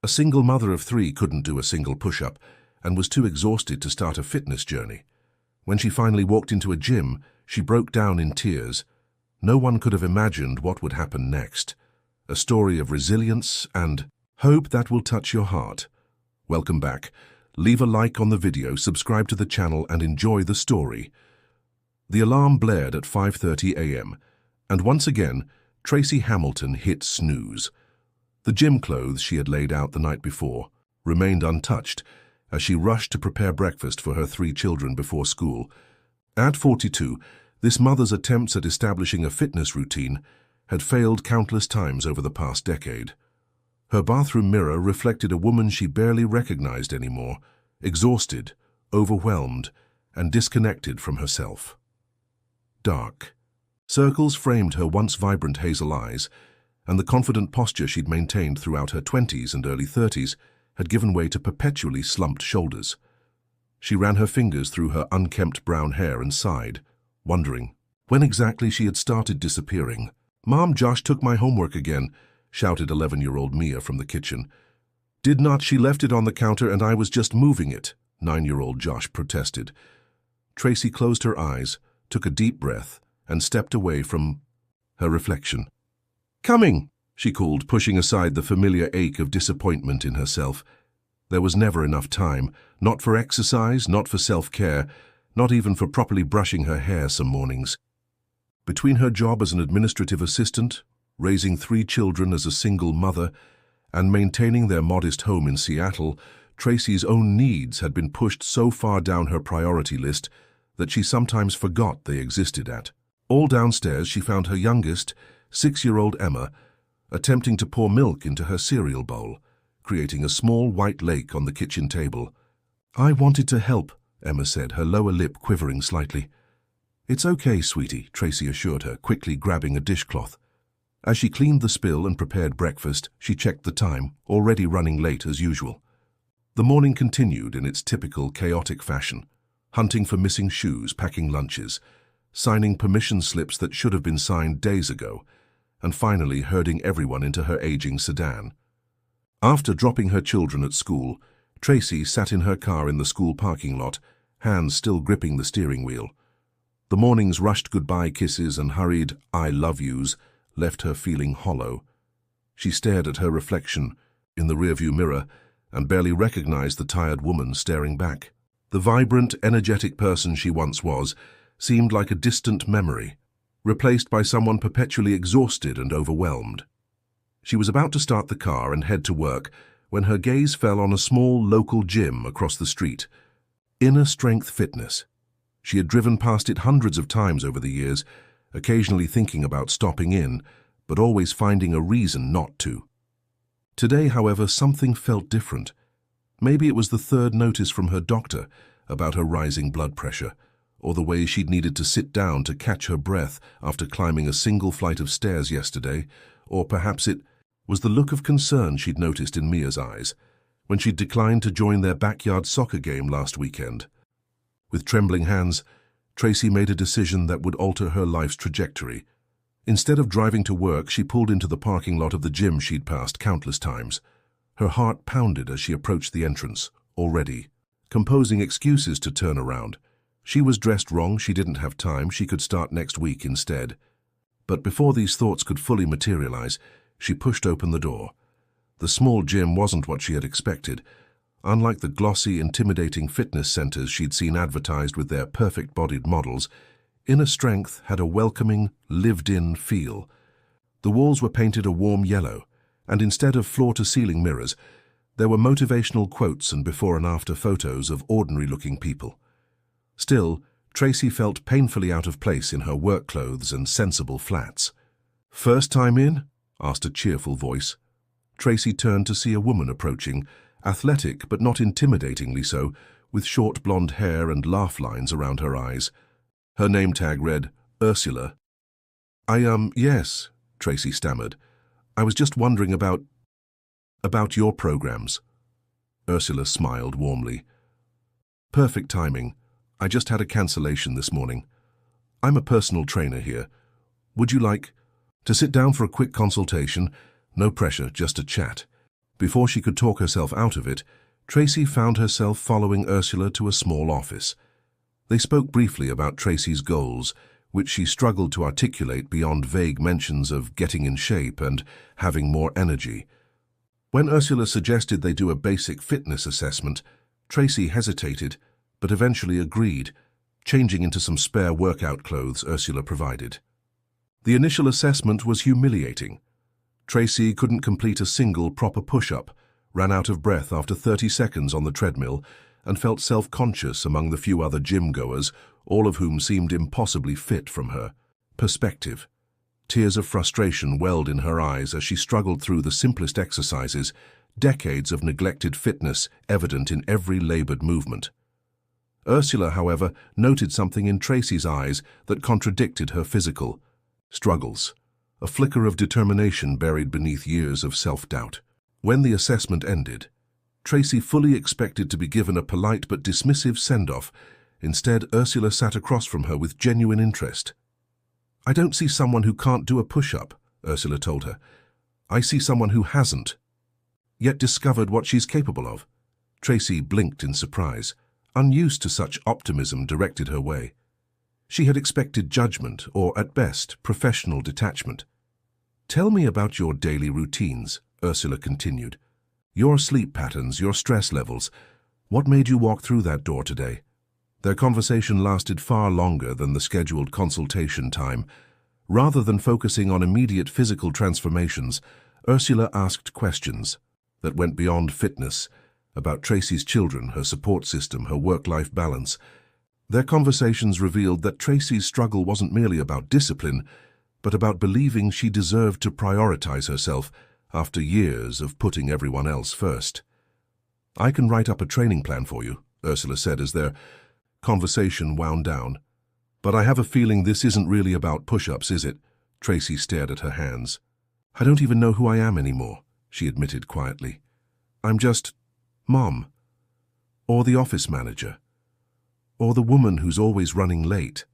A single mother of 3 couldn't do a single push-up and was too exhausted to start a fitness journey. When she finally walked into a gym, she broke down in tears. No one could have imagined what would happen next. A story of resilience and hope that will touch your heart. Welcome back. Leave a like on the video, subscribe to the channel, and enjoy the story. The alarm blared at 5:30 a.m., and once again, Tracy Hamilton hit snooze. The gym clothes she had laid out the night before remained untouched as she rushed to prepare breakfast for her 3 children before school. At 42, this mother's attempts at establishing a fitness routine had failed countless times over the past decade. Her bathroom mirror reflected a woman she barely recognized anymore, exhausted, overwhelmed, and disconnected from herself. Dark circles framed her once vibrant hazel eyes, and the confident posture she'd maintained throughout her 20s and early 30s had given way to perpetually slumped shoulders. She ran her fingers through her unkempt brown hair and sighed, wondering when exactly she had started disappearing. "Mom, Josh took my homework again," shouted 11-year-old Mia from the kitchen. "Did not, she left it on the counter and I was just moving it," 9-year-old Josh protested. Tracy closed her eyes, took a deep breath, and stepped away from her reflection. "Coming," she called, pushing aside the familiar ache of disappointment in herself. There was never enough time, not for exercise, not for self-care, not even for properly brushing her hair some mornings. Between her job as an administrative assistant, raising 3 children as a single mother, and maintaining their modest home in Seattle, Tracy's own needs had been pushed so far down her priority list that she sometimes forgot they existed at. All downstairs she found her youngest, 6-year-old Emma, attempting to pour milk into her cereal bowl, creating a small white lake on the kitchen table. "I wanted to help," Emma said, her lower lip quivering slightly. "It's okay, sweetie," Tracy assured her, quickly grabbing a dishcloth. As she cleaned the spill and prepared breakfast, she checked the time, already running late as usual. The morning continued in its typical chaotic fashion, hunting for missing shoes, packing lunches, signing permission slips that should have been signed days ago, and finally herding everyone into her aging sedan. After dropping her children at school, Tracy sat in her car in the school parking lot, hands still gripping the steering wheel. The morning's rushed goodbye kisses and hurried "I love yous" left her feeling hollow. She stared at her reflection in the rearview mirror and barely recognized the tired woman staring back. The vibrant, energetic person she once was seemed like a distant memory, replaced by someone perpetually exhausted and overwhelmed. She was about to start the car and head to work when her gaze fell on a small local gym across the street, Inner Strength Fitness. She had driven past it hundreds of times over the years, occasionally thinking about stopping in, but always finding a reason not to. Today, however, something felt different. Maybe it was the 3rd notice from her doctor about her rising blood pressure, or the way she'd needed to sit down to catch her breath after climbing a single flight of stairs yesterday, or perhaps it was the look of concern she'd noticed in Mia's eyes when she'd declined to join their backyard soccer game last weekend. With trembling hands, Tracy made a decision that would alter her life's trajectory. Instead of driving to work, she pulled into the parking lot of the gym she'd passed countless times. Her heart pounded as she approached the entrance, already composing excuses to turn around. She was dressed wrong, she didn't have time, she could start next week instead. But before these thoughts could fully materialize, she pushed open the door. The small gym wasn't what she had expected. Unlike the glossy, intimidating fitness centers she'd seen advertised with their perfect-bodied models, Inner Strength had a welcoming, lived-in feel. The walls were painted a warm yellow, and instead of floor-to-ceiling mirrors, there were motivational quotes and before and after photos of ordinary-looking people. Still, Tracy felt painfully out of place in her work clothes and sensible flats. "First time in?" asked a cheerful voice. Tracy turned to see a woman approaching, athletic but not intimidatingly so, with short blonde hair and laugh lines around her eyes. Her name tag read, Ursula. Yes," Tracy stammered. "I was just wondering about your programs." Ursula smiled warmly. "Perfect timing. I just had a cancellation this morning. I'm a personal trainer here. Would you like to sit down for a quick consultation? No pressure, just a chat." Before she could talk herself out of it, Tracy found herself following Ursula to a small office. They spoke briefly about Tracy's goals, which she struggled to articulate beyond vague mentions of getting in shape and having more energy. When Ursula suggested they do a basic fitness assessment, Tracy hesitated, but eventually agreed, changing into some spare workout clothes Ursula provided. The initial assessment was humiliating. Tracy couldn't complete a single proper push-up, ran out of breath after 30 seconds on the treadmill, and felt self-conscious among the few other gym-goers, all of whom seemed impossibly fit from her perspective. Tears of frustration welled in her eyes as she struggled through the simplest exercises, decades of neglected fitness evident in every labored movement. Ursula, however, noted something in Tracy's eyes that contradicted her physical struggles, a flicker of determination buried beneath years of self-doubt. When the assessment ended, Tracy fully expected to be given a polite but dismissive send-off. Instead, Ursula sat across from her with genuine interest. "I don't see someone who can't do a push-up," Ursula told her. "I see someone who hasn't yet discovered what she's capable of." Tracy blinked in surprise. Unused to such optimism directed her way. She had expected judgment, or at best, professional detachment. "Tell me about your daily routines," Ursula continued. "Your sleep patterns, your stress levels. What made you walk through that door today?" Their conversation lasted far longer than the scheduled consultation time. Rather than focusing on immediate physical transformations, Ursula asked questions that went beyond fitness, about Tracy's children, her support system, her work-life balance. Their conversations revealed that Tracy's struggle wasn't merely about discipline, but about believing she deserved to prioritize herself after years of putting everyone else first. "I can write up a training plan for you," Ursula said as their conversation wound down. "But I have a feeling this isn't really about push-ups, is it?" Tracy stared at her hands. "I don't even know who I am anymore," she admitted quietly. "I'm just Mom, or the office manager, or the woman who's always running late."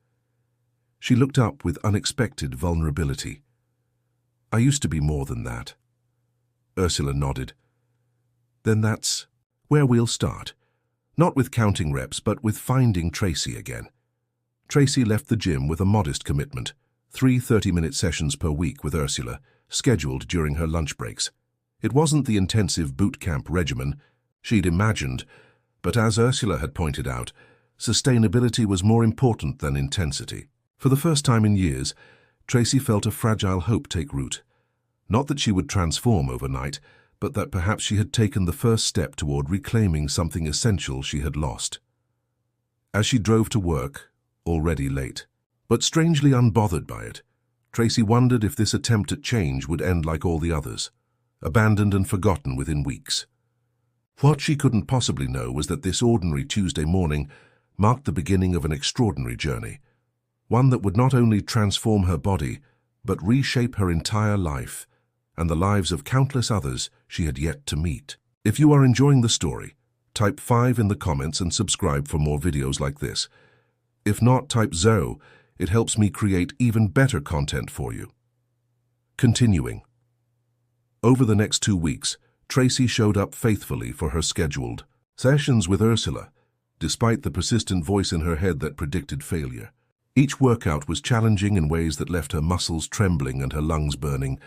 She looked up with unexpected vulnerability. "I used to be more than that." Ursula nodded. "Then that's where we'll start. Not with counting reps, but with finding Tracy again." Tracy left the gym with a modest commitment, 3 30-minute sessions per week with Ursula, scheduled during her lunch breaks. It wasn't the intensive boot camp regimen she'd imagined, but as Ursula had pointed out, sustainability was more important than intensity. For the first time in years, Tracy felt a fragile hope take root. Not that she would transform overnight, but that perhaps she had taken the first step toward reclaiming something essential she had lost. As she drove to work, already late, but strangely unbothered by it, Tracy wondered if this attempt at change would end like all the others, abandoned and forgotten within weeks. What she couldn't possibly know was that this ordinary Tuesday morning marked the beginning of an extraordinary journey, one that would not only transform her body, but reshape her entire life and the lives of countless others she had yet to meet. If you are enjoying the story, type 5 in the comments and subscribe for more videos like this. If not, type 0. It helps me create even better content for you. Continuing. Over the next 2 weeks, Tracy showed up faithfully for her scheduled sessions with Ursula, despite the persistent voice in her head that predicted failure. Each workout was challenging in ways that left her muscles trembling and her lungs burning,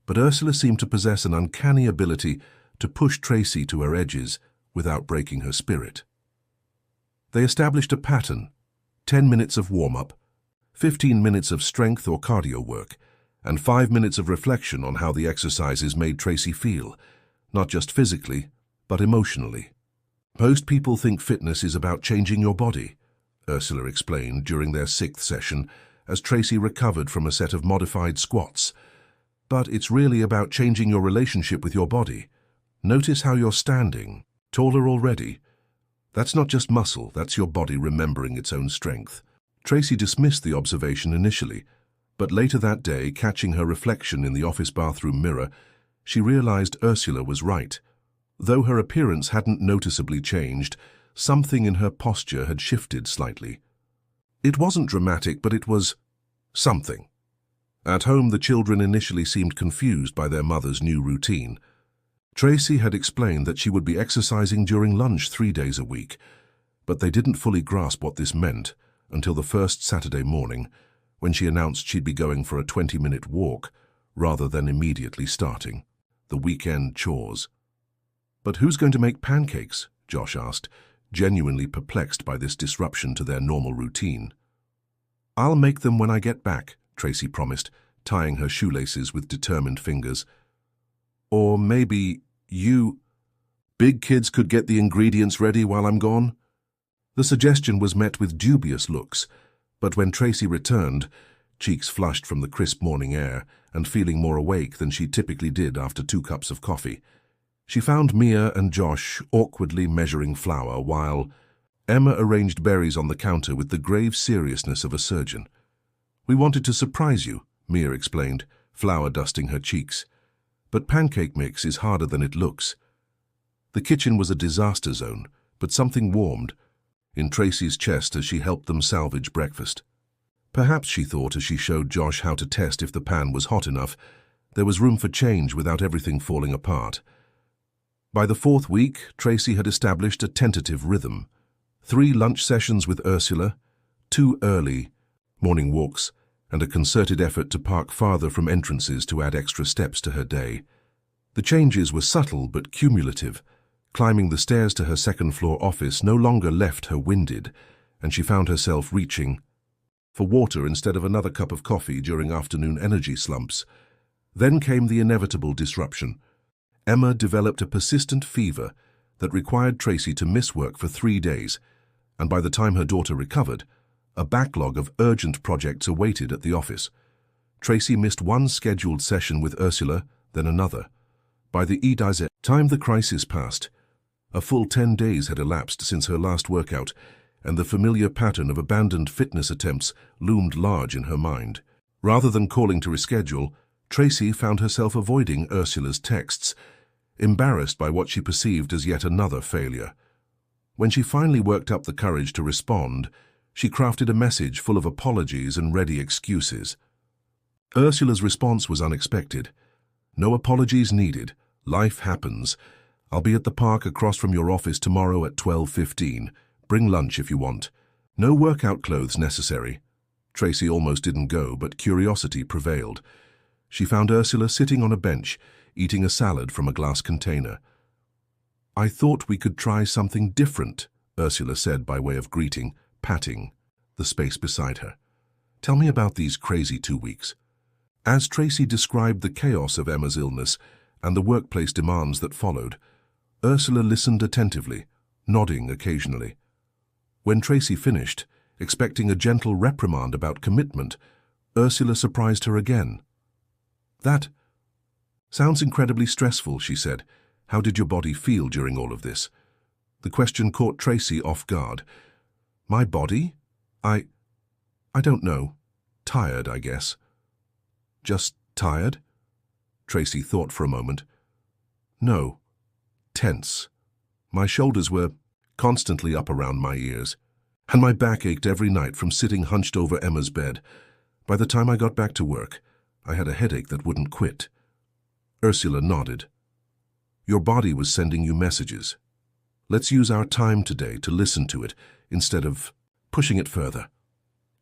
but Ursula seemed to possess an uncanny ability to push Tracy to her edges without breaking her spirit. They established a pattern: 10 minutes of warm-up, 15 minutes of strength or cardio work, and 5 minutes of reflection on how the exercises made Tracy feel, not just physically, but emotionally. "Most people think fitness is about changing your body," Ursula explained during their 6th session as Tracy recovered from a set of modified squats. "But it's really about changing your relationship with your body. Notice how you're standing, taller already. That's not just muscle, that's your body remembering its own strength." Tracy dismissed the observation initially, but later that day, catching her reflection in the office bathroom mirror, she realized Ursula was right. Though her appearance hadn't noticeably changed, something in her posture had shifted slightly. It wasn't dramatic, but it was something. At home, the children initially seemed confused by their mother's new routine. Tracy had explained that she would be exercising during lunch 3 days a week, but they didn't fully grasp what this meant until the first Saturday morning, when she announced she'd be going for a 20-minute walk rather than immediately starting the weekend chores. "But who's going to make pancakes?" Josh asked, genuinely perplexed by this disruption to their normal routine. "I'll make them when I get back," Tracy promised, tying her shoelaces with determined fingers. "Or maybe you... big kids could get the ingredients ready while I'm gone?" The suggestion was met with dubious looks, but when Tracy returned, cheeks flushed from the crisp morning air and feeling more awake than she typically did after 2 cups of coffee, she found Mia and Josh awkwardly measuring flour while Emma arranged berries on the counter with the grave seriousness of a surgeon. "We wanted to surprise you," Mia explained, flour dusting her cheeks. "But pancake mix is harder than it looks." The kitchen was a disaster zone, but something warmed in Tracy's chest as she helped them salvage breakfast. Perhaps, she thought as she showed Josh how to test if the pan was hot enough, there was room for change without everything falling apart. By the 4th week, Tracy had established a tentative rhythm. 3 lunch sessions with Ursula, 2 early morning walks, and a concerted effort to park farther from entrances to add extra steps to her day. The changes were subtle but cumulative. Climbing the stairs to her second-floor office no longer left her winded, and she found herself reaching for water instead of another cup of coffee during afternoon energy slumps. Then came the inevitable disruption. Emma developed a persistent fever that required Tracy to miss work for 3 days, and by the time her daughter recovered, a backlog of urgent projects awaited at the office. Tracy missed 1 scheduled session with Ursula, then another. By the time the crisis passed, a full 10 days had elapsed since her last workout, and the familiar pattern of abandoned fitness attempts loomed large in her mind. Rather than calling to reschedule, Tracy found herself avoiding Ursula's texts, embarrassed by what she perceived as yet another failure. When she finally worked up the courage to respond, she crafted a message full of apologies and ready excuses. Ursula's response was unexpected. "No apologies needed. Life happens. I'll be at the park across from your office tomorrow at 12:15. Bring lunch if you want. No workout clothes necessary." Tracy almost didn't go, but curiosity prevailed. She found Ursula sitting on a bench, eating a salad from a glass container. "I thought we could try something different," Ursula said by way of greeting, patting the space beside her. "Tell me about these crazy 2 weeks." As Tracy described the chaos of Emma's illness and the workplace demands that followed, Ursula listened attentively, nodding occasionally. When Tracy finished, expecting a gentle reprimand about commitment, Ursula surprised her again. "That sounds incredibly stressful," she said. "How did your body feel during all of this?" The question caught Tracy off guard. "My body? I don't know. Tired, I guess." "Just tired?" Tracy thought for a moment. "No. Tense. My shoulders were constantly up around my ears, and my back ached every night from sitting hunched over Emma's bed. By the time I got back to work, I had a headache that wouldn't quit." Ursula nodded. "Your body was sending you messages. Let's use our time today to listen to it instead of pushing it further."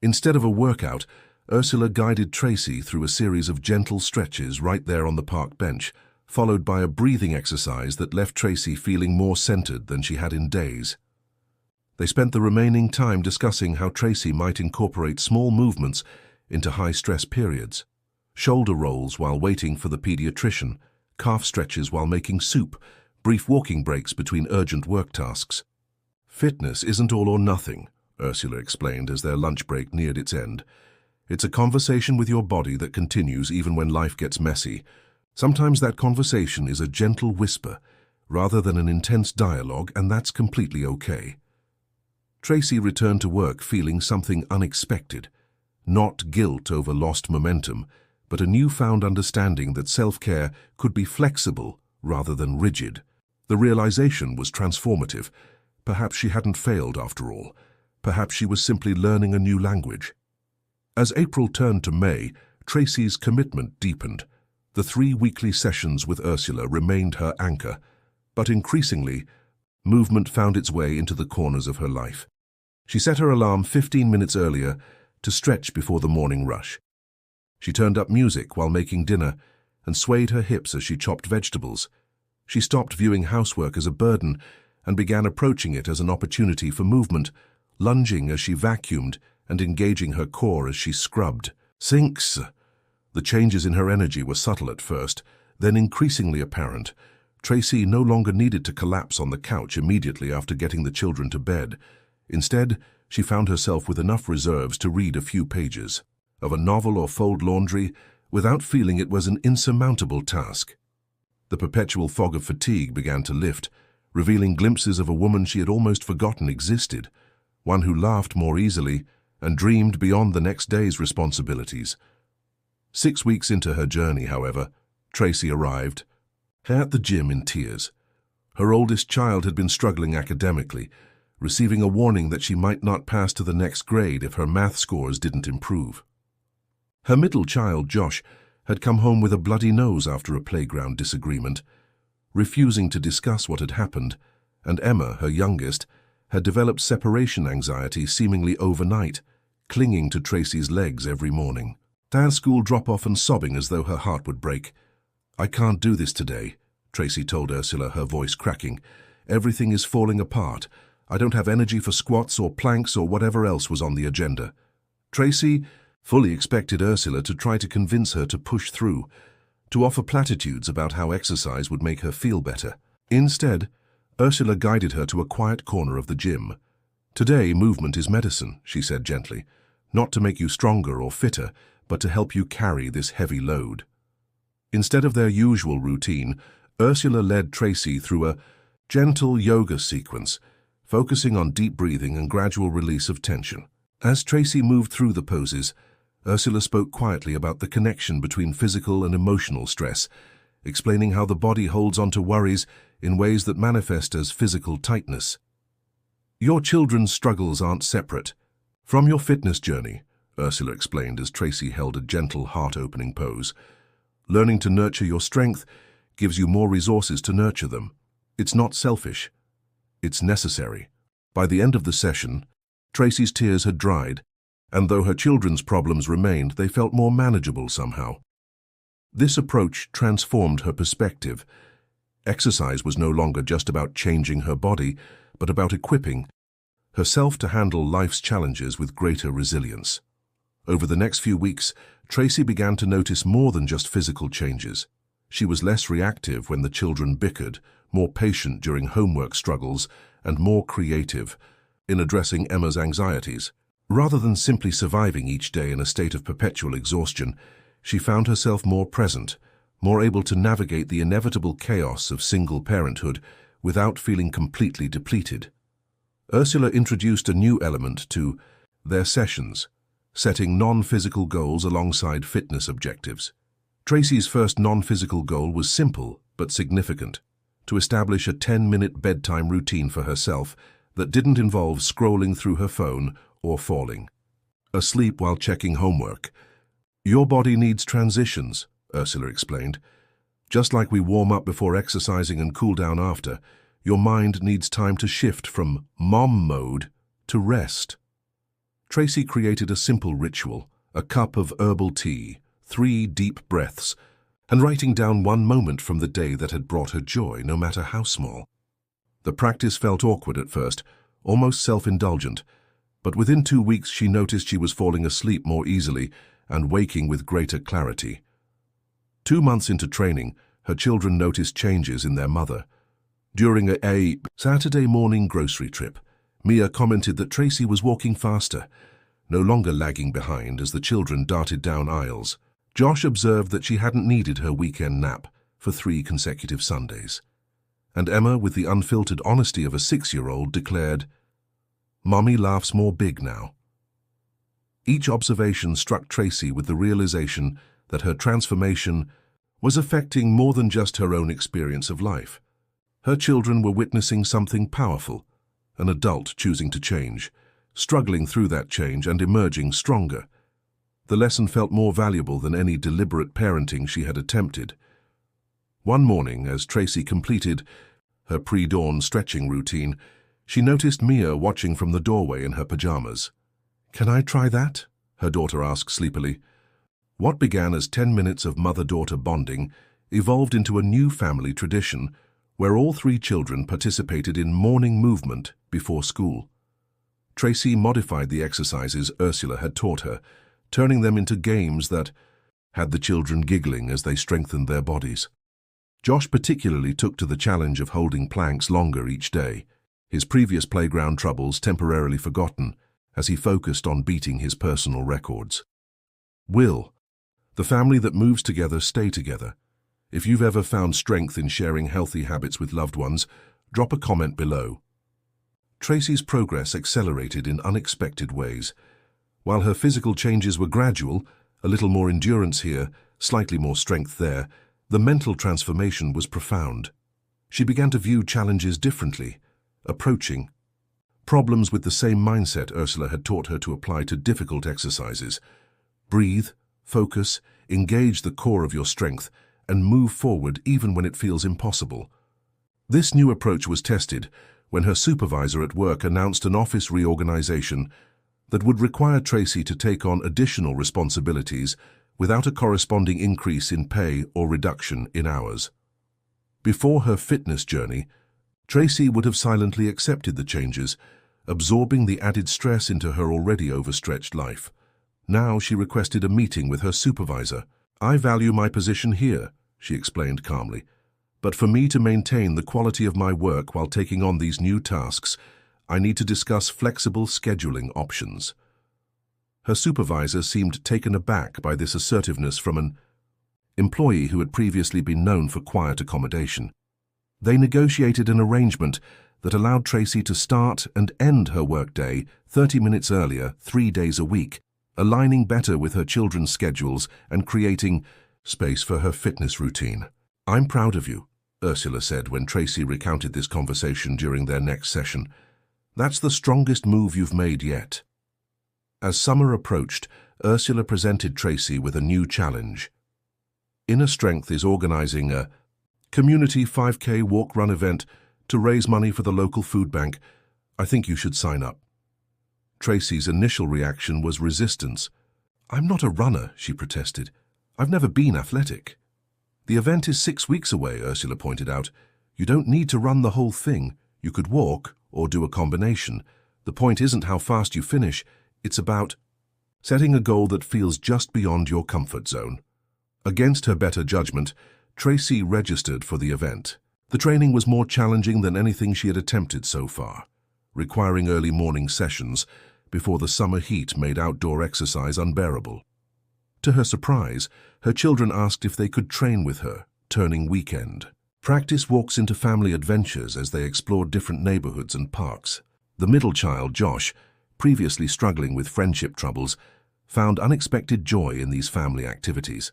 Instead of a workout, Ursula guided Tracy through a series of gentle stretches right there on the park bench, followed by a breathing exercise that left Tracy feeling more centered than she had in days. They spent the remaining time discussing how Tracy might incorporate small movements into high-stress periods. Shoulder rolls while waiting for the pediatrician, calf stretches while making soup, brief walking breaks between urgent work tasks. "Fitness isn't all or nothing," Ursula explained as their lunch break neared its end. "It's a conversation with your body that continues even when life gets messy. Sometimes that conversation is a gentle whisper, rather than an intense dialogue, and that's completely okay." Tracy returned to work feeling something unexpected. Not guilt over lost momentum, but a newfound understanding that self-care could be flexible rather than rigid. The realization was transformative. Perhaps she hadn't failed after all. Perhaps she was simply learning a new language. As April turned to May, Tracy's commitment deepened. The 3 weekly sessions with Ursula remained her anchor, but increasingly, movement found its way into the corners of her life. She set her alarm 15 minutes earlier to stretch before the morning rush. She turned up music while making dinner and swayed her hips as she chopped vegetables. She stopped viewing housework as a burden and began approaching it as an opportunity for movement, lunging as she vacuumed and engaging her core as she scrubbed. Sinks! The changes in her energy were subtle at first, then increasingly apparent. Tracy no longer needed to collapse on the couch immediately after getting the children to bed. Instead, she found herself with enough reserves to read a few pages of a novel or fold laundry without feeling it was an insurmountable task. The perpetual fog of fatigue began to lift, revealing glimpses of a woman she had almost forgotten existed, one who laughed more easily and dreamed beyond the next day's responsibilities. 6 weeks into her journey, however, Tracy arrived, at the gym in tears. Her oldest child had been struggling academically, receiving a warning that she might not pass to the next grade if her math scores didn't improve. Her middle child, Josh, had come home with a bloody nose after a playground disagreement, refusing to discuss what had happened, and Emma, her youngest, had developed separation anxiety seemingly overnight, clinging to Tracy's legs every morning. At school drop-off and sobbing as though her heart would break. "I can't do this today," Tracy told Ursula, her voice cracking. "Everything is falling apart. I don't have energy for squats or planks or whatever else was on the agenda." Tracy fully expected Ursula to try to convince her to push through, to offer platitudes about how exercise would make her feel better. Instead, Ursula guided her to a quiet corner of the gym. "Today, movement is medicine," she said gently, "not to make you stronger or fitter, but to help you carry this heavy load." Instead of their usual routine, Ursula led Tracy through a gentle yoga sequence, focusing on deep breathing and gradual release of tension. As Tracy moved through the poses, Ursula spoke quietly about the connection between physical and emotional stress, explaining how the body holds on to worries in ways that manifest as physical tightness. "Your children's struggles aren't separate from your fitness journey," Ursula explained as Tracy held a gentle, heart-opening pose. "Learning to nurture your strength gives you more resources to nurture them. It's not selfish. It's necessary." By the end of the session, Tracy's tears had dried, and though her children's problems remained, they felt more manageable somehow. This approach transformed her perspective. Exercise was no longer just about changing her body, but about equipping herself to handle life's challenges with greater resilience. Over the next few weeks, Tracy began to notice more than just physical changes. She was less reactive when the children bickered, more patient during homework struggles, and more creative in addressing Emma's anxieties. Rather than simply surviving each day in a state of perpetual exhaustion, she found herself more present, more able to navigate the inevitable chaos of single parenthood without feeling completely depleted. Ursula introduced a new element to their sessions, setting non-physical goals alongside fitness objectives. Tracy's first non-physical goal was simple but significant: to establish a 10-minute bedtime routine for herself that didn't involve scrolling through her phone or falling asleep while checking homework. "Your body needs transitions," Ursula explained. "Just like we warm up before exercising and cool down after, your mind needs time to shift from mom mode to rest." Tracy created a simple ritual: a cup of herbal tea, 3 deep breaths, and writing down one moment from the day that had brought her joy, no matter how small. The practice felt awkward at first, almost self-indulgent, but within 2 weeks she noticed she was falling asleep more easily and waking with greater clarity. 2 months into training, her children noticed changes in their mother. During a Saturday morning grocery trip, Mia commented that Tracy was walking faster, no longer lagging behind as the children darted down aisles. Josh observed that she hadn't needed her weekend nap for 3 consecutive Sundays. And Emma, with the unfiltered honesty of a 6-year-old, declared, "Mommy laughs more big now." Each observation struck Tracy with the realization that her transformation was affecting more than just her own experience of life. Her children were witnessing something powerful, an adult choosing to change, struggling through that change and emerging stronger. The lesson felt more valuable than any deliberate parenting she had attempted. One morning, as Tracy completed her pre-dawn stretching routine, she noticed Mia watching from the doorway in her pajamas. "Can I try that?" her daughter asked sleepily. What began as 10 minutes of mother-daughter bonding evolved into a new family tradition where all 3 children participated in morning movement before school. Tracy modified the exercises Ursula had taught her, turning them into games that had the children giggling as they strengthened their bodies. Josh particularly took to the challenge of holding planks longer each day, his previous playground troubles temporarily forgotten as he focused on beating his personal records. Will, the family that moves together stay together. If you've ever found strength in sharing healthy habits with loved ones, drop a comment below. Tracy's progress accelerated in unexpected ways. While her physical changes were gradual, a little more endurance here, slightly more strength there, the mental transformation was profound. She began to view challenges differently, approaching problems with the same mindset Ursula had taught her to apply to difficult exercises. Breathe, focus, engage the core of your strength, and move forward even when it feels impossible. This new approach was tested when her supervisor at work announced an office reorganization that would require Tracy to take on additional responsibilities without a corresponding increase in pay or reduction in hours. Before her fitness journey, Tracy would have silently accepted the changes, absorbing the added stress into her already overstretched life. Now she requested a meeting with her supervisor. "I value my position here," she explained calmly, "but for me to maintain the quality of my work while taking on these new tasks, I need to discuss flexible scheduling options." Her supervisor seemed taken aback by this assertiveness from an employee who had previously been known for quiet accommodation. They negotiated an arrangement that allowed Tracy to start and end her workday 30 minutes earlier, 3 days a week, aligning better with her children's schedules and creating space for her fitness routine. "I'm proud of you," Ursula said when Tracy recounted this conversation during their next session. "That's the strongest move you've made yet." As summer approached, Ursula presented Tracy with a new challenge. Inner Strength is organizing a community 5K walk-run event to raise money for the local food bank. "I think you should sign up." Tracy's initial reaction was resistance. "I'm not a runner," she protested. "I've never been athletic." "The event is 6 weeks away," Ursula pointed out. "You don't need to run the whole thing. You could walk or do a combination. The point isn't how fast you finish. It's about setting a goal that feels just beyond your comfort zone." Against her better judgment, Tracy registered for the event. The training was more challenging than anything she had attempted so far, requiring early morning sessions before the summer heat made outdoor exercise unbearable. To her surprise, her children asked if they could train with her, turning weekend. Practice walks into family adventures as they explored different neighborhoods and parks. The middle child, Josh, previously struggling with friendship troubles, found unexpected joy in these family activities.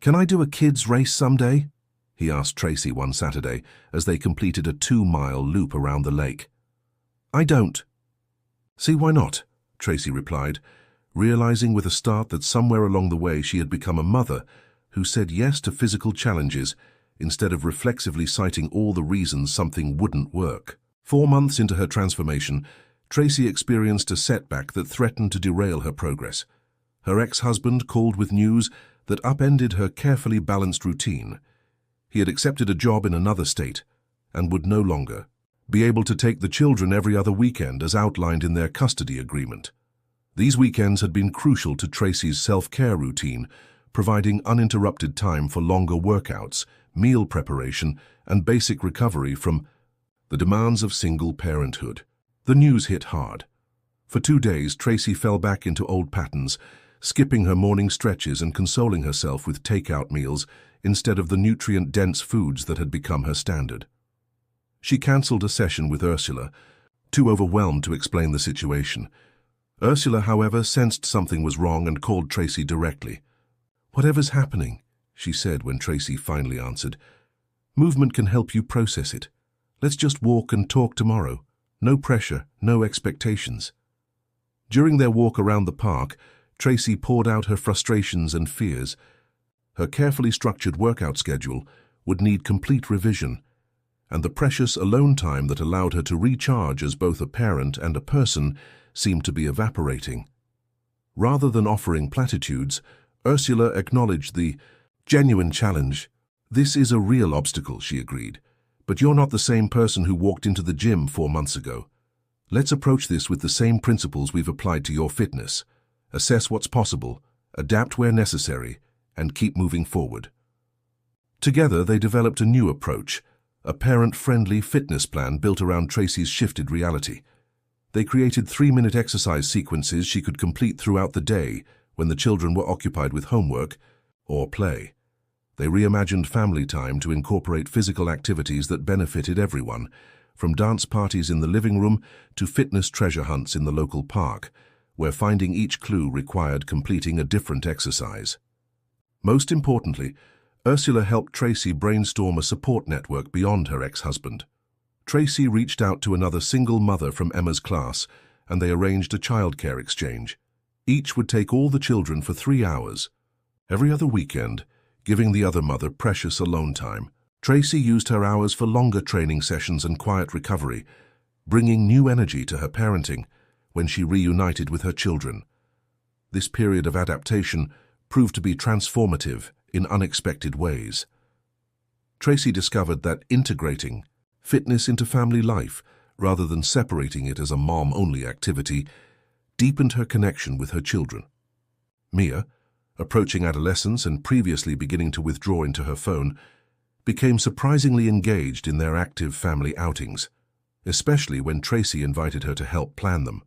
"Can I do a kids' race someday?" he asked Tracy one Saturday as they completed a 2-mile loop around the lake. "I don't." "See, why not?" Tracy replied, realizing with a start that somewhere along the way she had become a mother who said yes to physical challenges instead of reflexively citing all the reasons something wouldn't work. 4 months into her transformation, Tracy experienced a setback that threatened to derail her progress. Her ex-husband called with news that upended her carefully balanced routine. He had accepted a job in another state and would no longer be able to take the children every other weekend as outlined in their custody agreement. These weekends had been crucial to Tracy's self-care routine, providing uninterrupted time for longer workouts, meal preparation, and basic recovery from the demands of single parenthood. The news hit hard. For 2 days, Tracy fell back into old patterns, skipping her morning stretches and consoling herself with takeout meals instead of the nutrient-dense foods that had become her standard. She cancelled a session with Ursula, too overwhelmed to explain the situation. Ursula, however, sensed something was wrong and called Tracy directly. "Whatever's happening," she said when Tracy finally answered, "movement can help you process it. Let's just walk and talk tomorrow. No pressure, no expectations." During their walk around the park, Tracy poured out her frustrations and fears. Her carefully structured workout schedule would need complete revision, and the precious alone time that allowed her to recharge as both a parent and a person seemed to be evaporating. Rather than offering platitudes, Ursula acknowledged the genuine challenge. "This is a real obstacle," she agreed, "but you're not the same person who walked into the gym 4 months ago. Let's approach this with the same principles we've applied to your fitness. Assess what's possible, adapt where necessary, and keep moving forward." Together, they developed a new approach, a parent-friendly fitness plan built around Tracy's shifted reality. They created 3-minute exercise sequences she could complete throughout the day when the children were occupied with homework or play. They reimagined family time to incorporate physical activities that benefited everyone, from dance parties in the living room to fitness treasure hunts in the local park, where finding each clue required completing a different exercise. Most importantly, Ursula helped Tracy brainstorm a support network beyond her ex-husband. Tracy reached out to another single mother from Emma's class, and they arranged a childcare exchange. Each would take all the children for 3 hours, every other weekend, giving the other mother precious alone time. Tracy used her hours for longer training sessions and quiet recovery, bringing new energy to her parenting when she reunited with her children. This period of adaptation proved to be transformative in unexpected ways. Tracy discovered that integrating fitness into family life, rather than separating it as a mom-only activity, deepened her connection with her children. Mia, approaching adolescence and previously beginning to withdraw into her phone, became surprisingly engaged in their active family outings, especially when Tracy invited her to help plan them.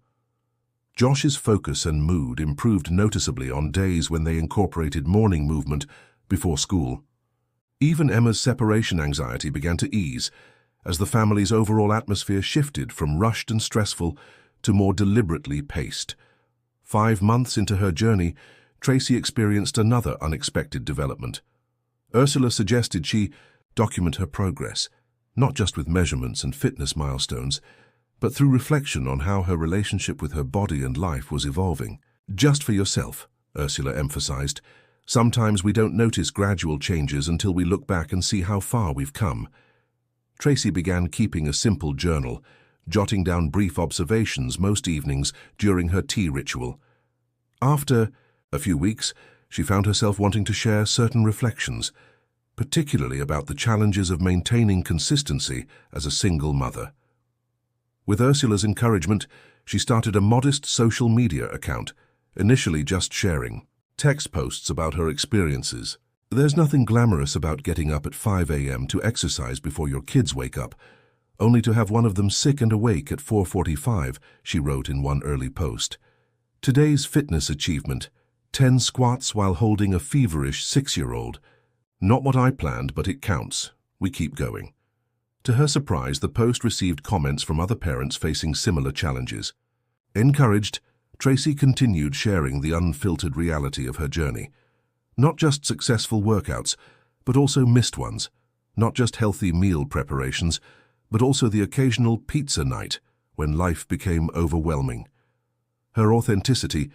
Josh's focus and mood improved noticeably on days when they incorporated morning movement before school. Even Emma's separation anxiety began to ease as the family's overall atmosphere shifted from rushed and stressful to more deliberately paced. 5 months into her journey, Tracy experienced another unexpected development. Ursula suggested she document her progress, not just with measurements and fitness milestones, but through reflection on how her relationship with her body and life was evolving. "Just for yourself," Ursula emphasized. "Sometimes we don't notice gradual changes until we look back and see how far we've come." Tracy began keeping a simple journal, jotting down brief observations most evenings during her tea ritual. After a few weeks, she found herself wanting to share certain reflections, particularly about the challenges of maintaining consistency as a single mother. With Ursula's encouragement, she started a modest social media account, initially just sharing text posts about her experiences. "There's nothing glamorous about getting up at 5 a.m. to exercise before your kids wake up, only to have one of them sick and awake at 4:45, she wrote in one early post. "Today's fitness achievement, 10 squats while holding a feverish 6-year-old. Not what I planned, but it counts. We keep going." To her surprise, the post received comments from other parents facing similar challenges. Encouraged, Tracy continued sharing the unfiltered reality of her journey. Not just successful workouts, but also missed ones. Not just healthy meal preparations, but also the occasional pizza night when life became overwhelming. Her authenticity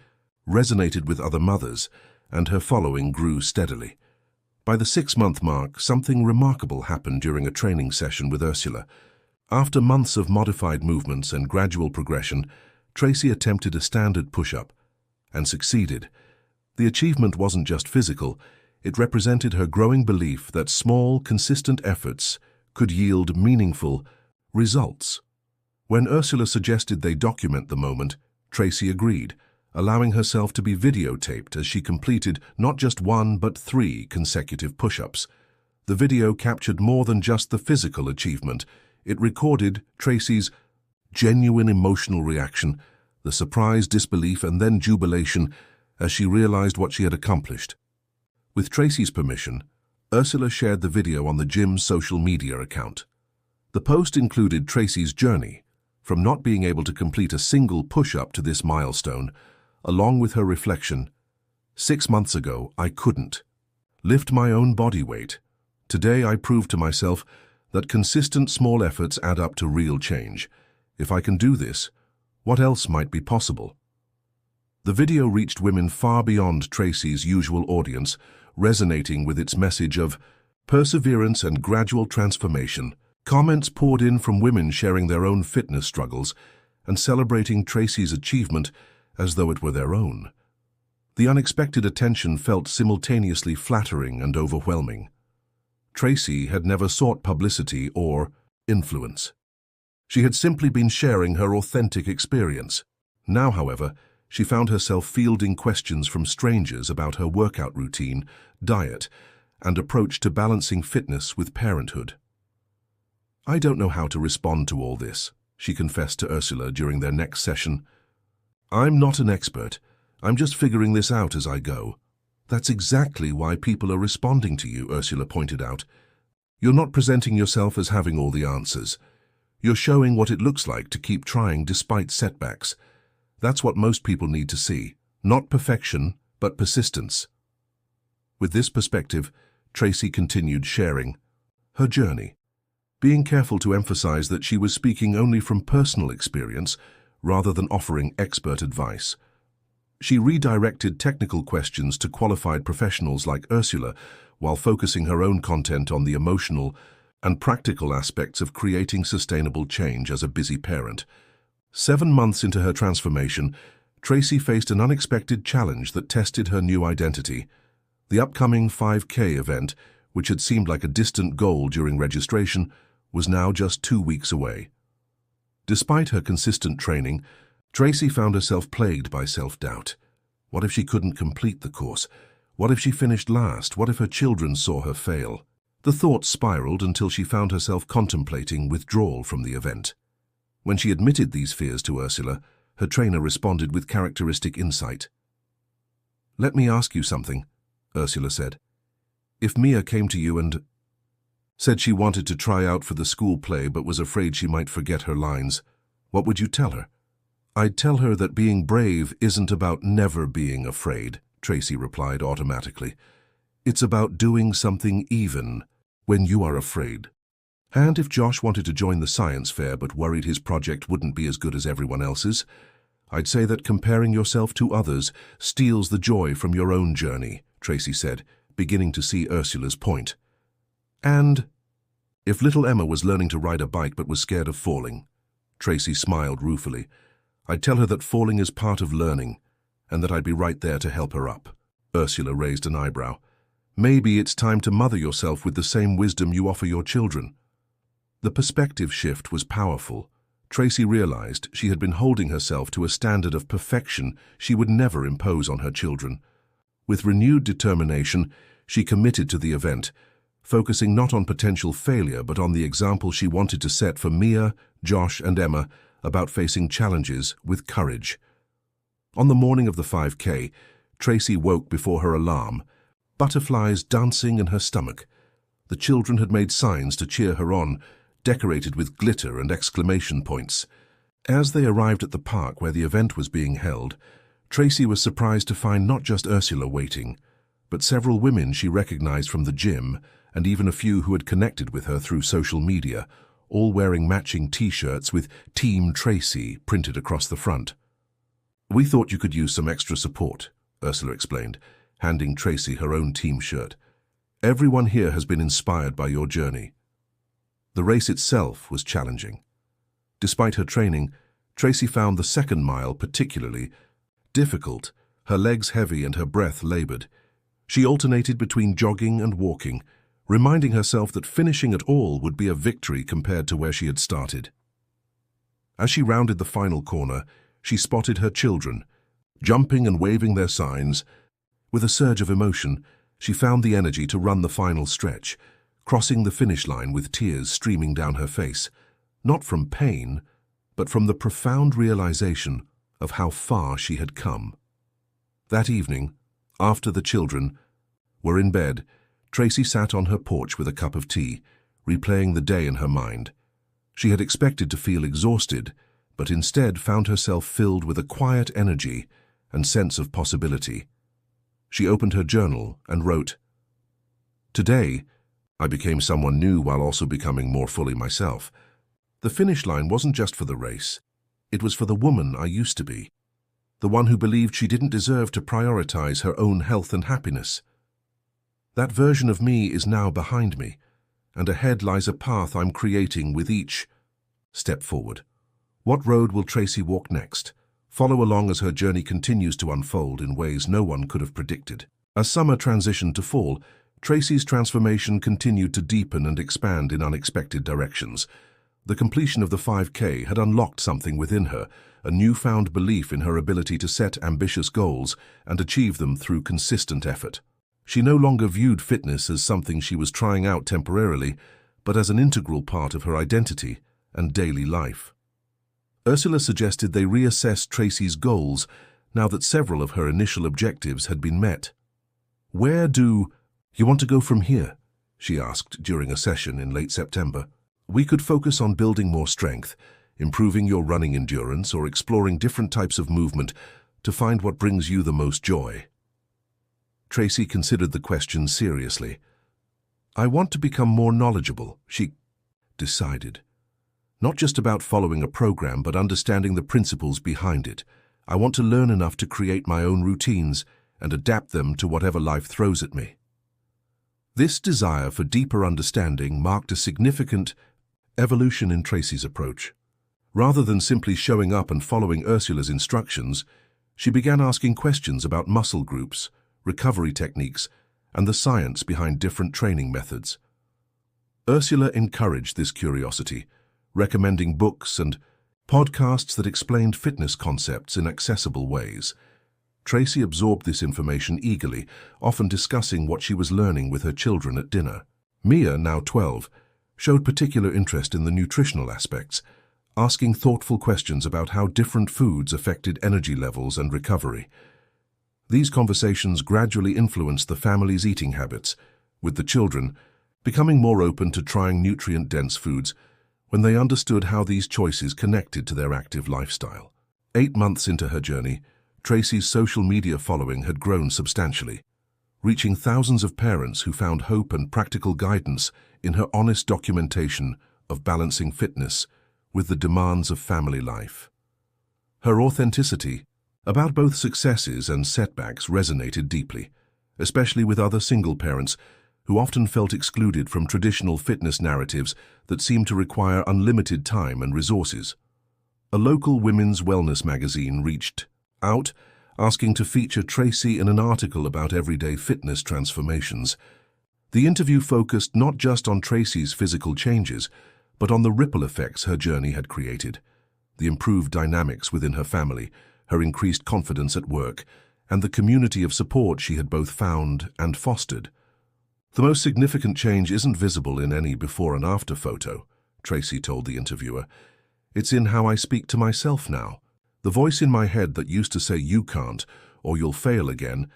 resonated with other mothers, and her following grew steadily. By the 6-month mark, something remarkable happened during a training session with Ursula. After months of modified movements and gradual progression, Tracy attempted a standard push-up and succeeded. The achievement wasn't just physical, it represented her growing belief that small, consistent efforts could yield meaningful results. When Ursula suggested they document the moment, Tracy agreed, allowing herself to be videotaped as she completed not just 1 but 3 consecutive push-ups. The video captured more than just the physical achievement. It recorded Tracy's genuine emotional reaction, the surprise, disbelief, and then jubilation as she realized what she had accomplished. With Tracy's permission, Ursula shared the video on the gym's social media account. The post included Tracy's journey, from not being able to complete a single push-up to this milestone, along with her reflection, "6 months ago, I couldn't lift my own body weight. Today, I proved to myself that consistent small efforts add up to real change. If I can do this, what else might be possible?" The video reached women far beyond Tracy's usual audience, resonating with its message of perseverance and gradual transformation. Comments poured in from women sharing their own fitness struggles and celebrating Tracy's achievement as though it were their own. The unexpected attention felt simultaneously flattering and overwhelming. Tracy had never sought publicity or influence. She had simply been sharing her authentic experience. Now, however, she found herself fielding questions from strangers about her workout routine, diet, and approach to balancing fitness with parenthood. "I don't know how to respond to all this," she confessed to Ursula during their next session. "I'm not an expert. I'm just figuring this out as I go." "That's exactly why people are responding to you," Ursula pointed out. "You're not presenting yourself as having all the answers. You're showing what it looks like to keep trying despite setbacks. That's what most people need to see. Not perfection, but persistence." With this perspective, Tracy continued sharing her journey, being careful to emphasize that she was speaking only from personal experience rather than offering expert advice. She redirected technical questions to qualified professionals like Ursula, while focusing her own content on the emotional and practical aspects of creating sustainable change as a busy parent. 7 months into her transformation, Tracy faced an unexpected challenge that tested her new identity. The upcoming 5K event, which had seemed like a distant goal during registration, was now just 2 weeks away. Despite her consistent training, Tracy found herself plagued by self-doubt. What if she couldn't complete the course? What if she finished last? What if her children saw her fail? The thoughts spiraled until she found herself contemplating withdrawal from the event. When she admitted these fears to Ursula, her trainer responded with characteristic insight. "Let me ask you something," Ursula said. "If Mia came to you and said she wanted to try out for the school play but was afraid she might forget her lines, what would you tell her?" "I'd tell her that being brave isn't about never being afraid," Tracy replied automatically. "It's about doing something even when you are afraid." And if Josh wanted to join the science fair but worried his project wouldn't be as good as everyone else's, I'd say that comparing yourself to others steals the joy from your own journey, Tracy said, beginning to see Ursula's point. And if little Emma was learning to ride a bike but was scared of falling, Tracy smiled ruefully, I'd tell her that falling is part of learning and that I'd be right there to help her up. Ursula raised an eyebrow. Maybe it's time to mother yourself with the same wisdom you offer your children. The perspective shift was powerful. Tracy realized she had been holding herself to a standard of perfection she would never impose on her children. With renewed determination, she committed to the event, focusing not on potential failure but on the example she wanted to set for Mia, Josh, and Emma about facing challenges with courage. On the morning of the 5K, Tracy woke before her alarm, butterflies dancing in her stomach. The children had made signs to cheer her on, decorated with glitter and exclamation points. As they arrived at the park where the event was being held, Tracy was surprised to find not just Ursula waiting, but several women she recognized from the gym and even a few who had connected with her through social media, all wearing matching T-shirts with Team Tracy printed across the front. "We thought you could use some extra support," Ursula explained, handing Tracy her own team shirt. "Everyone here has been inspired by your journey." The race itself was challenging. Despite her training, Tracy found the second mile particularly difficult, her legs heavy and her breath labored. She alternated between jogging and walking, reminding herself that finishing at all would be a victory compared to where she had started. As she rounded the final corner, she spotted her children, jumping and waving their signs. With a surge of emotion, she found the energy to run the final stretch, crossing the finish line with tears streaming down her face, not from pain, but from the profound realization of how far she had come. That evening, after the children were in bed, Tracy sat on her porch with a cup of tea, replaying the day in her mind. She had expected to feel exhausted, but instead found herself filled with a quiet energy and sense of possibility. She opened her journal and wrote, "Today, I became someone new while also becoming more fully myself. The finish line wasn't just for the race. It was for the woman I used to be." the one who believed she didn't deserve to prioritize her own health and happiness. That version of me is now behind me, and ahead lies a path I'm creating with each step forward. What road will Tracy walk next? Follow along as her journey continues to unfold in ways no one could have predicted. As summer transitioned to fall, Tracy's transformation continued to deepen and expand in unexpected directions. The completion of the 5K had unlocked something within her, a newfound belief in her ability to set ambitious goals and achieve them through consistent effort. She no longer viewed fitness as something she was trying out temporarily, but as an integral part of her identity and daily life. Ursula suggested they reassess Tracy's goals now that several of her initial objectives had been met. "Where do you want to go from here?" she asked during a session in late September. "We could focus on building more strength, improving your running endurance, or exploring different types of movement to find what brings you the most joy." Tracy considered the question seriously. "I want to become more knowledgeable," she decided. "Not just about following a program, but understanding the principles behind it. I want to learn enough to create my own routines and adapt them to whatever life throws at me." This desire for deeper understanding marked a significant evolution in Tracy's approach. Rather than simply showing up and following Ursula's instructions, she began asking questions about muscle groups, recovery techniques, and the science behind different training methods. Ursula encouraged this curiosity, recommending books and podcasts that explained fitness concepts in accessible ways. Tracy absorbed this information eagerly, often discussing what she was learning with her children at dinner. Mia, now 12, showed particular interest in the nutritional aspects, asking thoughtful questions about how different foods affected energy levels and recovery. These conversations gradually influenced the family's eating habits, with the children becoming more open to trying nutrient-dense foods when they understood how these choices connected to their active lifestyle. 8 months into her journey, Tracy's social media following had grown substantially, reaching thousands of parents who found hope and practical guidance in her honest documentation of balancing fitness with the demands of family life. Her authenticity about both successes and setbacks resonated deeply, especially with other single parents who often felt excluded from traditional fitness narratives that seemed to require unlimited time and resources. A local women's wellness magazine reached out, asking to feature Tracy in an article about everyday fitness transformations. The interview focused not just on Tracy's physical changes, but on the ripple effects her journey had created, the improved dynamics within her family, her increased confidence at work, and the community of support she had both found and fostered. "The most significant change isn't visible in any before and after photo," Tracy told the interviewer. "It's in how I speak to myself now. The voice in my head that used to say you can't or you'll fail again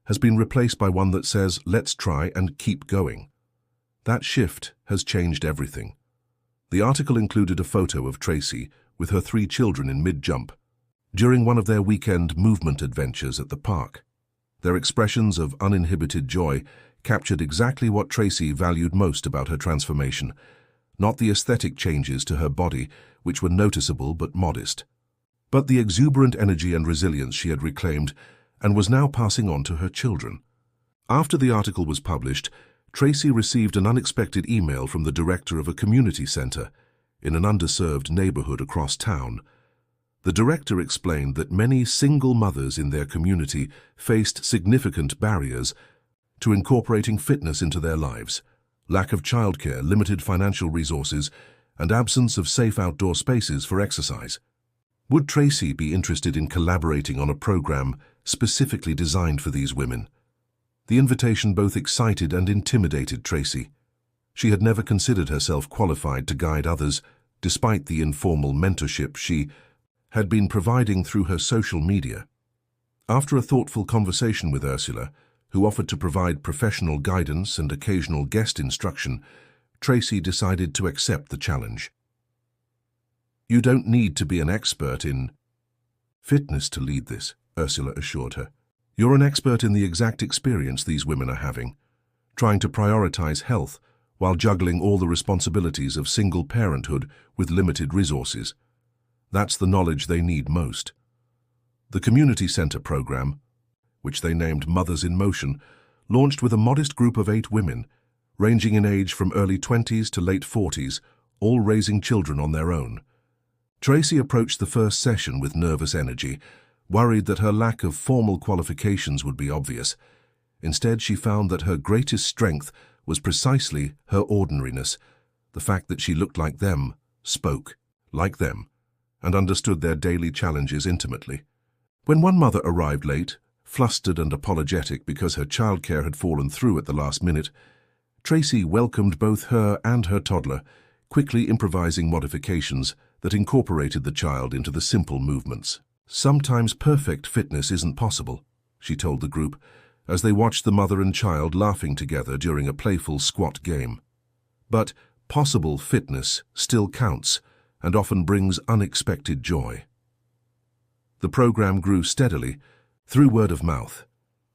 has been replaced by one that says let's try and keep going. That shift has changed everything." The article included a photo of Tracy with her 3 children in mid-jump during one of their weekend movement adventures at the park. Their expressions of uninhibited joy captured exactly what Tracy valued most about her transformation, not the aesthetic changes to her body, which were noticeable but modest, but the exuberant energy and resilience she had reclaimed and was now passing on to her children. After the article was published, Tracy received an unexpected email from the director of a community center in an underserved neighborhood across town. The director explained that many single mothers in their community faced significant barriers to incorporating fitness into their lives: lack of childcare, limited financial resources, and absence of safe outdoor spaces for exercise. Would Tracy be interested in collaborating on a program specifically designed for these women? The invitation both excited and intimidated Tracy. She had never considered herself qualified to guide others, despite the informal mentorship she had been providing through her social media. After a thoughtful conversation with Ursula, who offered to provide professional guidance and occasional guest instruction, Tracy decided to accept the challenge. "You don't need to be an expert in fitness to lead this," Ursula assured her. "You're an expert in the exact experience these women are having, trying to prioritize health while juggling all the responsibilities of single parenthood with limited resources. That's the knowledge they need most." The community center program, which they named Mothers in Motion, launched with a modest group of 8 women, ranging in age from early 20s to late 40s, all raising children on their own. Tracy approached the first session with nervous energy, worried that her lack of formal qualifications would be obvious. Instead, she found that her greatest strength was precisely her ordinariness, the fact that she looked like them, spoke like them, and understood their daily challenges intimately. When one mother arrived late, flustered and apologetic because her childcare had fallen through at the last minute, Tracy welcomed both her and her toddler, quickly improvising modifications that incorporated the child into the simple movements. "Sometimes perfect fitness isn't possible," she told the group, as they watched the mother and child laughing together during a playful squat game. "But possible fitness still counts and often brings unexpected joy." The program grew steadily, through word of mouth,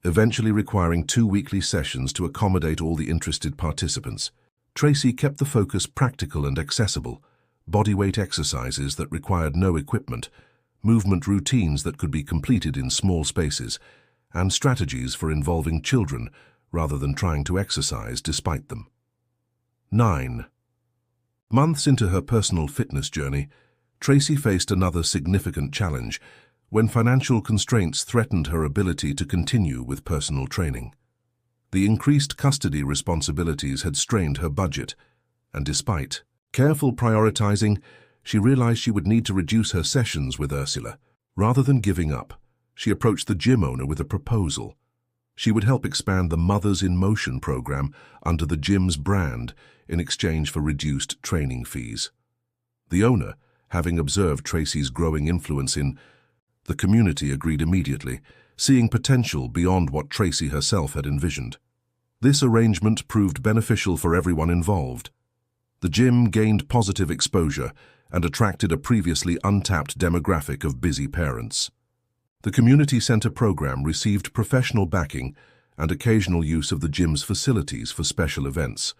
eventually requiring 2 weekly sessions to accommodate all the interested participants. Tracy kept the focus practical and accessible: bodyweight exercises that required no equipment, movement routines that could be completed in small spaces, and strategies for involving children rather than trying to exercise despite them. 9. Months into her personal fitness journey, Tracy faced another significant challenge when financial constraints threatened her ability to continue with personal training. The increased custody responsibilities had strained her budget, and despite careful prioritizing, she realized she would need to reduce her sessions with Ursula. Rather than giving up, she approached the gym owner with a proposal. She would help expand the Mothers in Motion program under the gym's brand in exchange for reduced training fees. The owner, having observed Tracy's growing influence in the community, agreed immediately, seeing potential beyond what Tracy herself had envisioned. This arrangement proved beneficial for everyone involved. The gym gained positive exposure and attracted a previously untapped demographic of busy parents. The community center program received professional backing and occasional use of the gym's facilities for special events.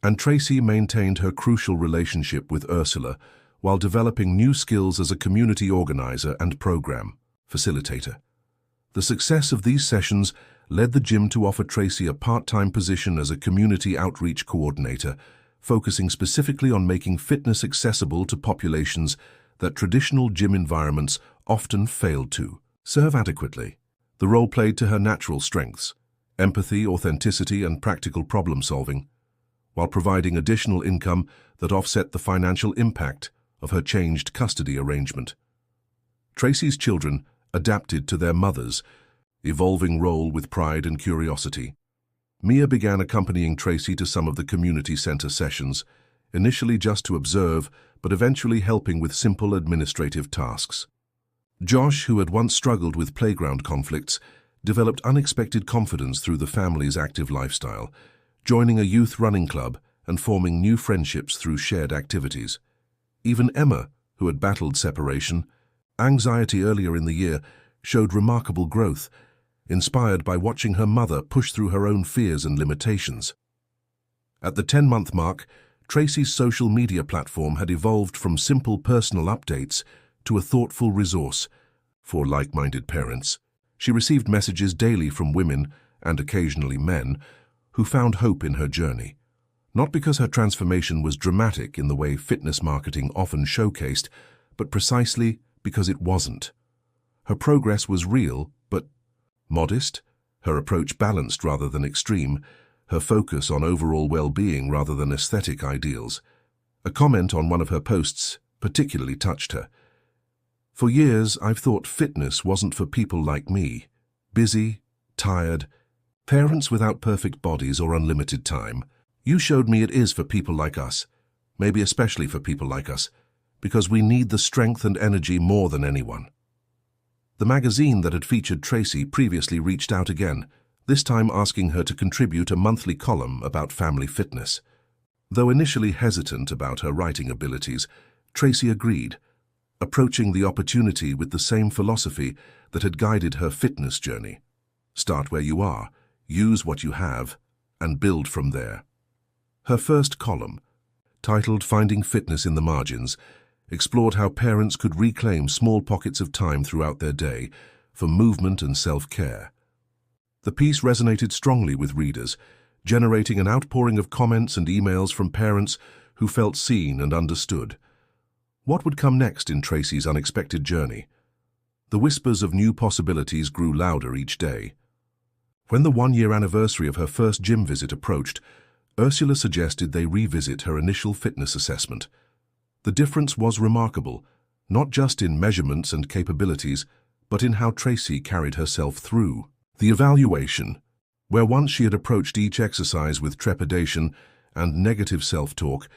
And Tracy maintained her crucial relationship with Ursula while developing new skills as a community organizer and program facilitator. The success of these sessions led the gym to offer Tracy a part-time position as a community outreach coordinator, focusing specifically on making fitness accessible to populations that traditional gym environments often failed to serve adequately. The role played to her natural strengths: empathy, authenticity, and practical problem-solving, while providing additional income that offset the financial impact of her changed custody arrangement. Tracy's children adapted to their mother's evolving role with pride and curiosity. Mia began accompanying Tracy to some of the community center sessions, initially just to observe, but eventually helping with simple administrative tasks. Josh, who had once struggled with playground conflicts, developed unexpected confidence through the family's active lifestyle, joining a youth running club and forming new friendships through shared activities. Even Emma, who had battled separation, anxiety earlier in the year, showed remarkable growth, inspired by watching her mother push through her own fears and limitations. At the 10-month mark, Tracy's social media platform had evolved from simple personal updates to a thoughtful resource for like-minded parents. She received messages daily from women, and occasionally men, who found hope in her journey. Not because her transformation was dramatic in the way fitness marketing often showcased, but precisely because it wasn't. Her progress was real, but modest, her approach balanced rather than extreme, her focus on overall well-being rather than aesthetic ideals. A comment on one of her posts particularly touched her. "For years, I've thought fitness wasn't for people like me, busy, tired, parents without perfect bodies or unlimited time. You showed me it is for people like us, maybe especially for people like us, because we need the strength and energy more than anyone." The magazine that had featured Tracy previously reached out again, this time asking her to contribute a monthly column about family fitness. Though initially hesitant about her writing abilities, Tracy agreed, approaching the opportunity with the same philosophy that had guided her fitness journey. Start where you are, use what you have, and build from there. Her first column, titled Finding Fitness in the Margins, explored how parents could reclaim small pockets of time throughout their day for movement and self-care. The piece resonated strongly with readers, generating an outpouring of comments and emails from parents who felt seen and understood. What would come next in Tracy's unexpected journey? The whispers of new possibilities grew louder each day. When the one-year anniversary of her first gym visit approached, Ursula suggested they revisit her initial fitness assessment. The difference was remarkable, not just in measurements and capabilities, but in how Tracy carried herself through. The evaluation, where once she had approached each exercise with trepidation and negative self-talk,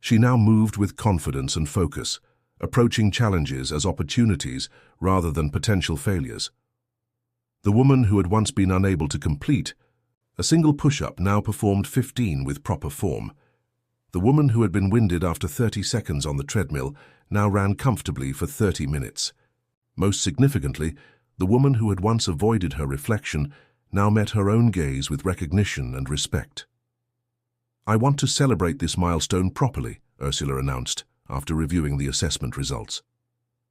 she now moved with confidence and focus, approaching challenges as opportunities rather than potential failures. The woman who had once been unable to complete a single push-up now performed 15 with proper form. The woman who had been winded after 30 seconds on the treadmill now ran comfortably for 30 minutes. Most significantly, the woman who had once avoided her reflection now met her own gaze with recognition and respect. "I want to celebrate this milestone properly," Ursula announced after reviewing the assessment results.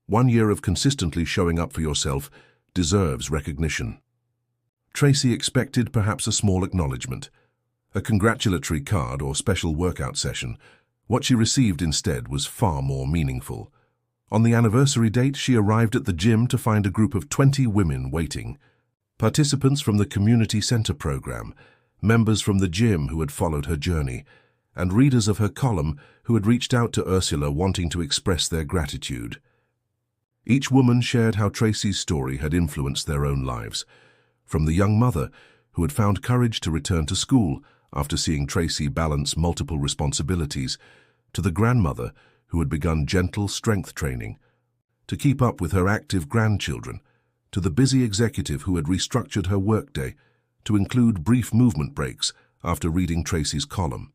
"1 year of consistently showing up for yourself deserves recognition." Tracy expected perhaps a small acknowledgement, a congratulatory card or special workout session. What she received instead was far more meaningful. On the anniversary date, she arrived at the gym to find a group of 20 women waiting. Participants from the community center program, members from the gym who had followed her journey, and readers of her column who had reached out to Ursula wanting to express their gratitude. Each woman shared how Tracy's story had influenced their own lives, from the young mother who had found courage to return to school after seeing Tracy balance multiple responsibilities, to the grandmother who had begun gentle strength training to keep up with her active grandchildren, to the busy executive who had restructured her workday to include brief movement breaks after reading Tracy's column.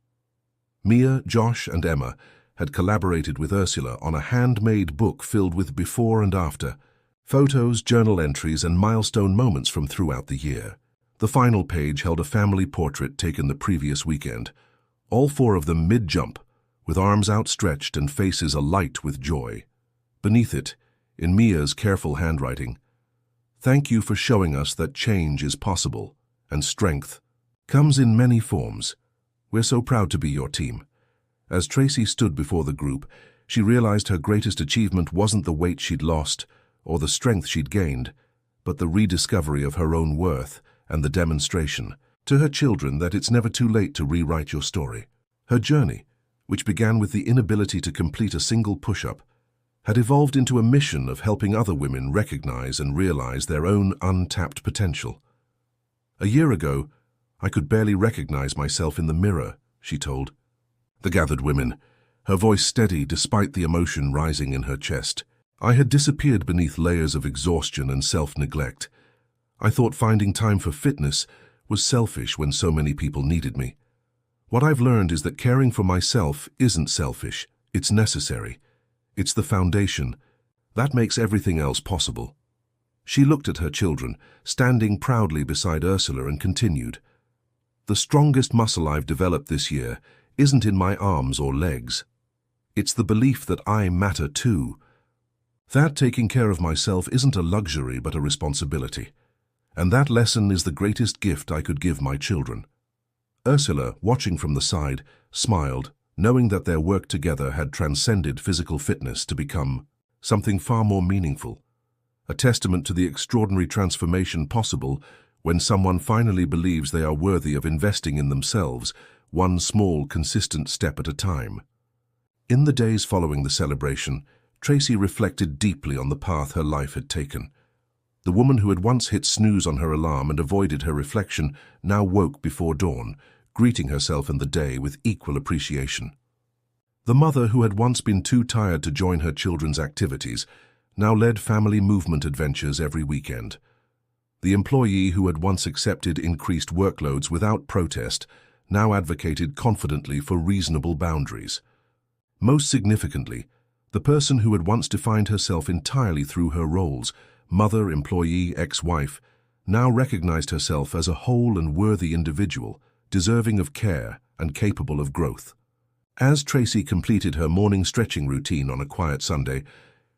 Mia, Josh, and Emma had collaborated with Ursula on a handmade book filled with before and after photos, journal entries, and milestone moments from throughout the year. The final page held a family portrait taken the previous weekend, all 4 of them mid-jump, with arms outstretched and faces alight with joy. Beneath it, in Mia's careful handwriting, "Thank you for showing us that change is possible, and strength comes in many forms. We're so proud to be your team." As Tracy stood before the group, she realized her greatest achievement wasn't the weight she'd lost or the strength she'd gained, but the rediscovery of her own worth and the demonstration to her children that it's never too late to rewrite your story. Her journey, which began with the inability to complete a single push-up, had evolved into a mission of helping other women recognize and realize their own untapped potential. "A year ago, I could barely recognize myself in the mirror," she told the gathered women, her voice steady despite the emotion rising in her chest. "I had disappeared beneath layers of exhaustion and self-neglect. I thought finding time for fitness was selfish when so many people needed me. What I've learned is that caring for myself isn't selfish, it's necessary. It's the foundation. That makes everything else possible." She looked at her children, standing proudly beside Ursula, and continued, "The strongest muscle I've developed this year isn't in my arms or legs. It's the belief that I matter too. That taking care of myself isn't a luxury but a responsibility. And that lesson is the greatest gift I could give my children." Ursula, watching from the side, smiled, knowing that their work together had transcended physical fitness to become something far more meaningful, a testament to the extraordinary transformation possible when someone finally believes they are worthy of investing in themselves, one small, consistent step at a time. In the days following the celebration, Tracy reflected deeply on the path her life had taken. The woman who had once hit snooze on her alarm and avoided her reflection now woke before dawn, greeting herself and the day with equal appreciation. The mother who had once been too tired to join her children's activities now led family movement adventures every weekend. The employee who had once accepted increased workloads without protest now advocated confidently for reasonable boundaries. Most significantly, the person who had once defined herself entirely through her roles, mother, employee, ex-wife, now recognized herself as a whole and worthy individual, deserving of care and capable of growth. As Tracy completed her morning stretching routine on a quiet Sunday,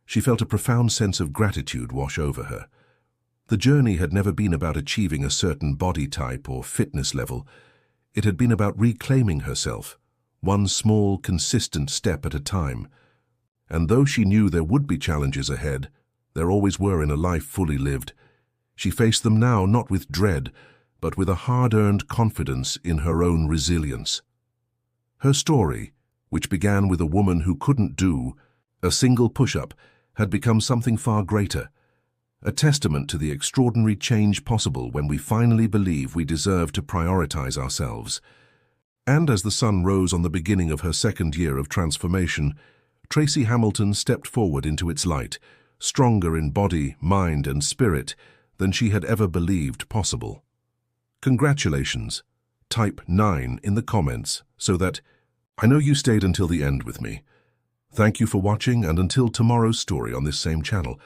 she felt a profound sense of gratitude wash over her. The journey had never been about achieving a certain body type or fitness level. It had been about reclaiming herself, one small, consistent step at a time. And though she knew there would be challenges ahead, there always were in a life fully lived, she faced them now not with dread, but with a hard-earned confidence in her own resilience. Her story, which began with a woman who couldn't do a single push-up, had become something far greater, a testament to the extraordinary change possible when we finally believe we deserve to prioritize ourselves. And as the sun rose on the beginning of her second year of transformation, Tracy Hamilton stepped forward into its light, stronger in body, mind, and spirit than she had ever believed possible. Congratulations. Type 9 in the comments so that I know you stayed until the end with me. Thank you for watching, and until tomorrow's story on this same channel.